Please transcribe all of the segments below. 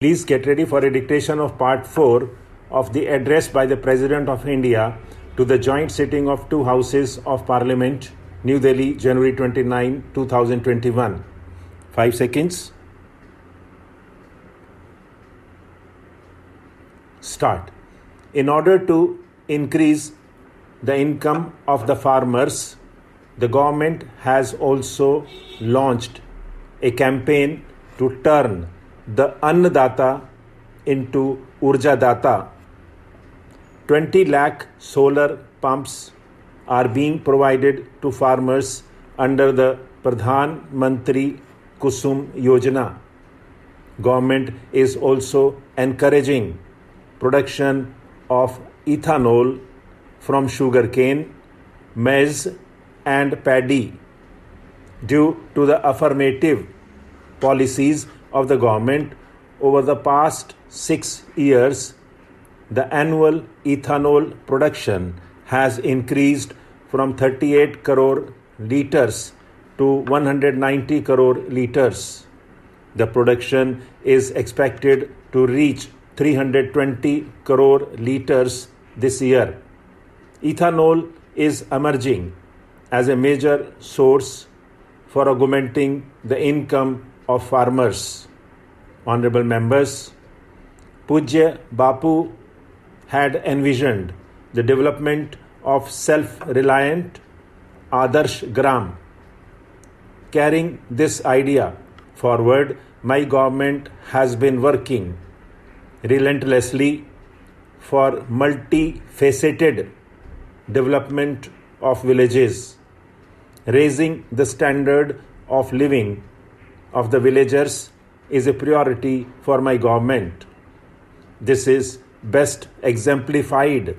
Please get ready for a dictation of Part 4 of the address by the President of India to the joint sitting of two houses of Parliament, New Delhi, January 29, 2021. 5 seconds. Start. In order to increase the income of the farmers, the government has also launched a campaign to turn the Annadata into Urja Data. 20 lakh solar pumps are being provided to farmers under the Pradhan Mantri Kusum Yojana. Government is also encouraging production of ethanol from sugarcane, maize and paddy. Due to the affirmative policies of the government over the past 6 years, the annual ethanol production has increased from 38 crore litres to 190 crore litres. The production is expected to reach 320 crore litres this year. Ethanol is emerging as a major source for augmenting the income of farmers. Honorable members, Pujya Bapu had envisioned the development of self-reliant Adarsh Gram. Carrying this idea forward, my government has been working relentlessly for multifaceted development of villages. Raising the standard of living of the villagers is a priority for my government. This is best exemplified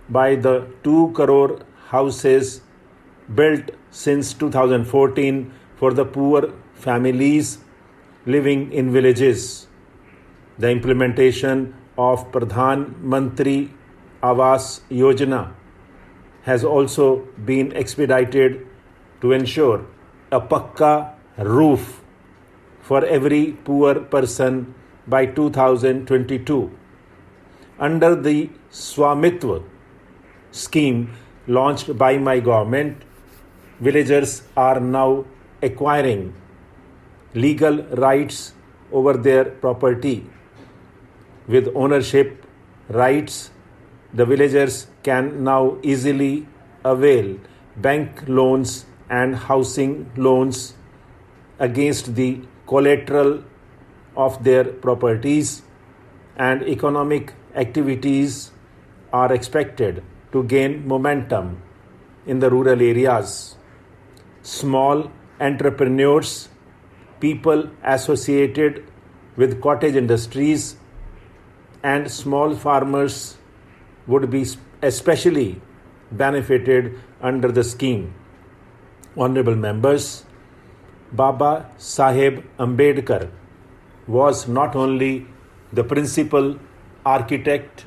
by the 2 crore houses built since 2014 for the poor families living in villages. The implementation of Pradhan Mantri Awas Yojana has also been expedited to ensure a Pakka roof for every poor person by 2022. Under the Swamitva scheme launched by my government, villagers are now acquiring legal rights over their property. With ownership rights, the villagers can now easily avail bank loans and housing loans against the collateral of their properties, and economic activities are expected to gain momentum in the rural areas. Small entrepreneurs, people associated with cottage industries, and small farmers would be especially benefited under the scheme. Honorable members, Baba Saheb Ambedkar was not only the principal architect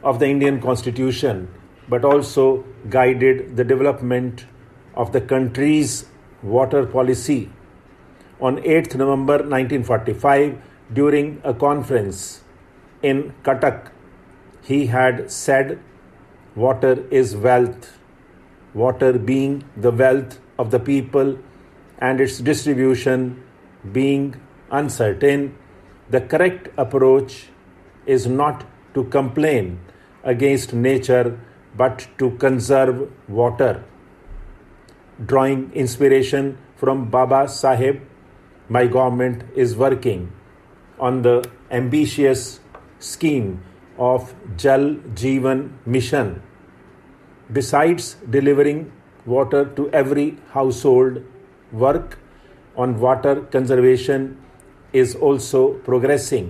of the Indian Constitution, but also guided the development of the country's water policy. On 8th November 1945, during a conference in Cuttack, he had said, "Water is wealth. Water being the wealth of the people and its distribution being uncertain, the correct approach is not to complain against nature but to conserve water." Drawing inspiration from Baba Saheb, my government is working on the ambitious scheme of Jal Jeevan Mission. Besides delivering water to every household, work on water conservation is also progressing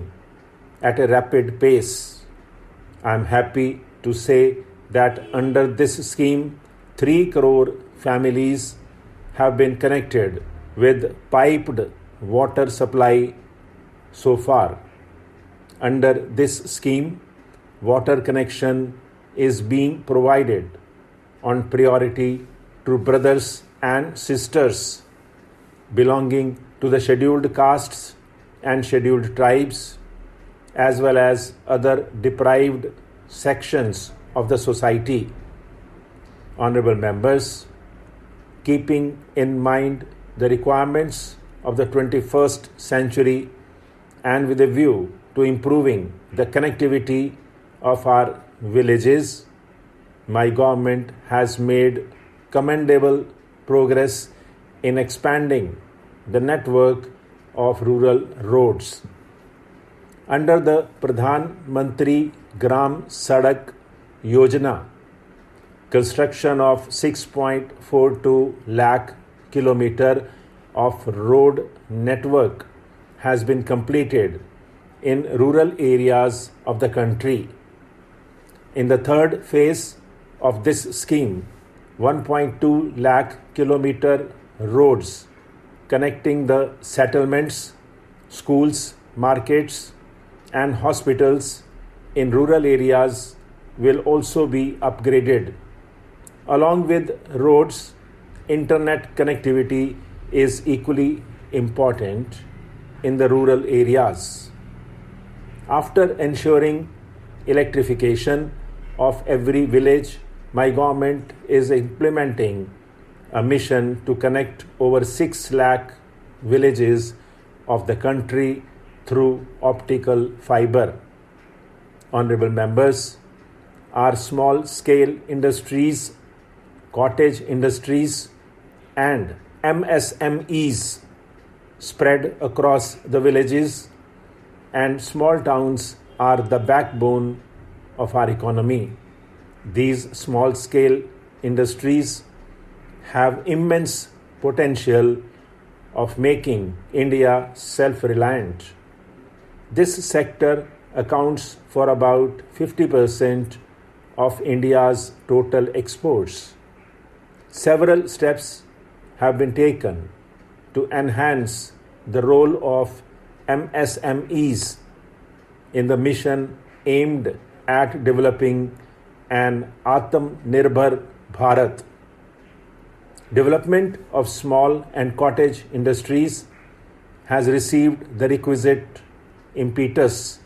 at a rapid pace. I am happy to say that under this scheme, 3 crore families have been connected with piped water supply so far. Under this scheme, water connection is being provided on priority to brothers and sisters belonging to the scheduled castes and scheduled tribes, as well as other deprived sections of the society. Honorable members, keeping in mind the requirements of the 21st century and with a view to improving the connectivity of our villages, my government has made commendable progress in expanding the network of rural roads. Under the Pradhan Mantri Gram Sadak Yojana, construction of 6.42 lakh kilometer of road network has been completed in rural areas of the country. In the third phase of this scheme, 1.2 lakh kilometer roads connecting the settlements, schools, markets, and hospitals in rural areas will also be upgraded. Along with roads, internet connectivity is equally important in the rural areas. After ensuring electrification of every village, my government is implementing a mission to connect over 6 lakh villages of the country through optical fiber. Honorable members, our small-scale industries, cottage industries, and MSMEs spread across the villages and small towns are the backbone of our economy. These small-scale industries have immense potential of making India self-reliant. This sector accounts for about 50% of India's total exports. Several steps have been taken to enhance the role of MSMEs in the mission aimed at developing an Atmanirbhar Bharat. Development of small and cottage industries has received the requisite impetus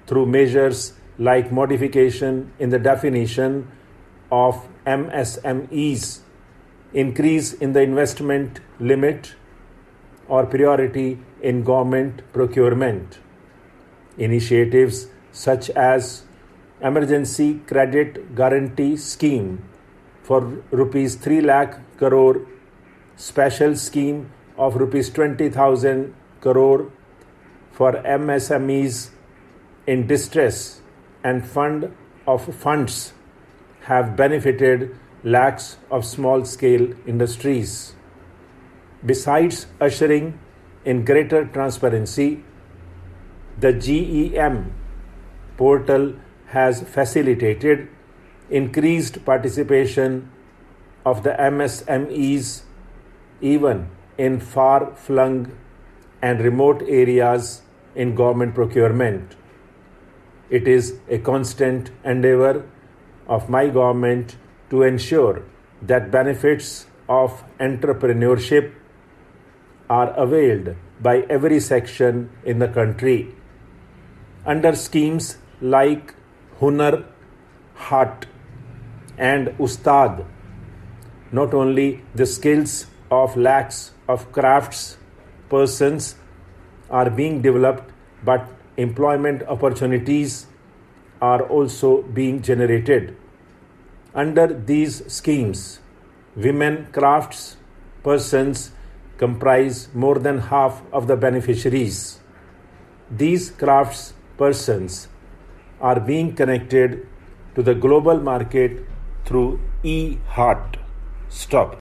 through measures like modification in the definition of MSMEs, increase in the investment limit, or priority in government procurement. Initiatives such as Emergency Credit Guarantee Scheme for Rs 3 lakh crore, Special Scheme of Rs 20,000 crore for MSMEs in distress, and Fund of Funds have benefited lakhs of small-scale industries. Besides ushering in greater transparency, the GEM portal has facilitated increased participation of the MSMEs even in far-flung and remote areas in government procurement. It is a constant endeavor of my government to ensure that benefits of entrepreneurship are availed by every section in the country. Under schemes like Hunar Haat and Ustad, not only the skills of lakhs of crafts persons are being developed, but employment opportunities are also being generated. Under these schemes, women crafts persons comprise more than half of the beneficiaries. These crafts persons are being connected to the global market through e-Haat. Stop.